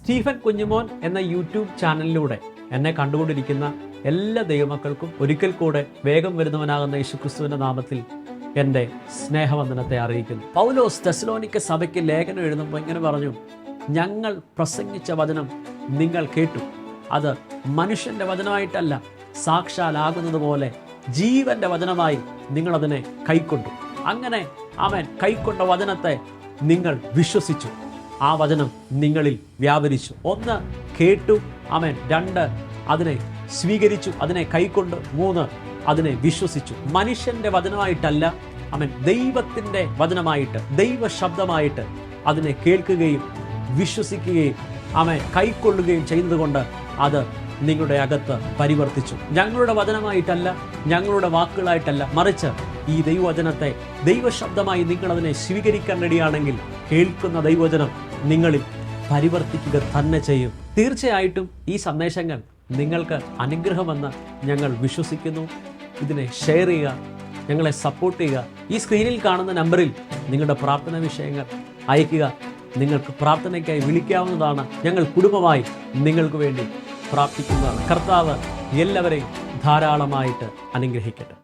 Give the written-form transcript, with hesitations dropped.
Stephen Kunjumon എന്ന YouTube ചാനലിലൂടെ എന്നെ കണ്ടുകൊണ്ടിരിക്കുന്ന എല്ലാ ദൈവമക്കൾക്കും ഒരിക്കൽ കൂടെ വേഗം വരുന്നവനാകുന്ന യേശുക്രിസ്തുവിന്റെ നാമത്തിൽ എൻ്റെ സ്നേഹവന്ദനത്തെ അറിയിക്കുന്നു. പൗലോസ് തെസ്സലോനിക്ക സഭയ്ക്ക് ലേഖനം എഴുതുമ്പോൾ ഇങ്ങനെ പറഞ്ഞു, ഞങ്ങൾ പ്രസംഗിച്ച വചനം നിങ്ങൾ കേട്ടു, അത് മനുഷ്യൻ്റെ വചനമായിട്ടല്ല, സാക്ഷാലാകുന്നത് പോലെ ജീവൻ്റെ വചനമായി നിങ്ങളതിനെ കൈക്കൊണ്ടു. അങ്ങനെ അവൻ കൈക്കൊണ്ട വചനത്തെ നിങ്ങൾ വിശ്വസിച്ചു. ആ വചനം നിങ്ങളിൽ വ്യാപരിച്ചു. 1 കേട്ടു, അവൻ 2 അതിനെ സ്വീകരിച്ചു, അതിനെ കൈക്കൊണ്ട്, 3 അതിനെ വിശ്വസിച്ചു. മനുഷ്യൻ്റെ വചനമായിട്ടല്ല, അവൻ ദൈവത്തിൻ്റെ വചനമായിട്ട്, ദൈവ ശബ്ദമായിട്ട് അതിനെ കേൾക്കുകയും വിശ്വസിക്കുകയും അവൻ കൈക്കൊള്ളുകയും ചെയ്യുന്നതുകൊണ്ട് അത് നിങ്ങളുടെ അകത്ത് പരിവർത്തിച്ചു. ഞങ്ങളുടെ വചനമായിട്ടല്ല, ഞങ്ങളുടെ വാക്കുകളായിട്ടല്ല, മറിച്ച് ഈ ദൈവവചനത്തെ ദൈവശബ്ദമായി നിങ്ങളതിനെ സ്വീകരിക്കാൻ റെഡിയാണെങ്കിൽ കേൾക്കുന്ന ദൈവവചനം നിങ്ങളിൽ പരിവർത്തിക്കുക തന്നെ ചെയ്യും. തീർച്ചയായിട്ടും ഈ സന്ദേശങ്ങൾ നിങ്ങൾക്ക് അനുഗ്രഹമെന്ന് ഞങ്ങൾ വിശ്വസിക്കുന്നു. ഇതിനെ ഷെയർ ചെയ്യുക, ഞങ്ങളെ സപ്പോർട്ട് ചെയ്യുക. ഈ സ്ക്രീനിൽ കാണുന്ന നമ്പറിൽ നിങ്ങളുടെ പ്രാർത്ഥന വിഷയങ്ങൾ അയയ്ക്കുക. നിങ്ങൾക്ക് പ്രാർത്ഥനയ്ക്കായി വിളിക്കാവുന്നതാണ്. ഞങ്ങൾ കുടുംബമായി നിങ്ങൾക്ക് വേണ്ടി പ്രാർത്ഥിക്കുന്നതാണ്. കർത്താവ് എല്ലാവരെയും ധാരാളമായിട്ട് അനുഗ്രഹിക്കട്ടെ.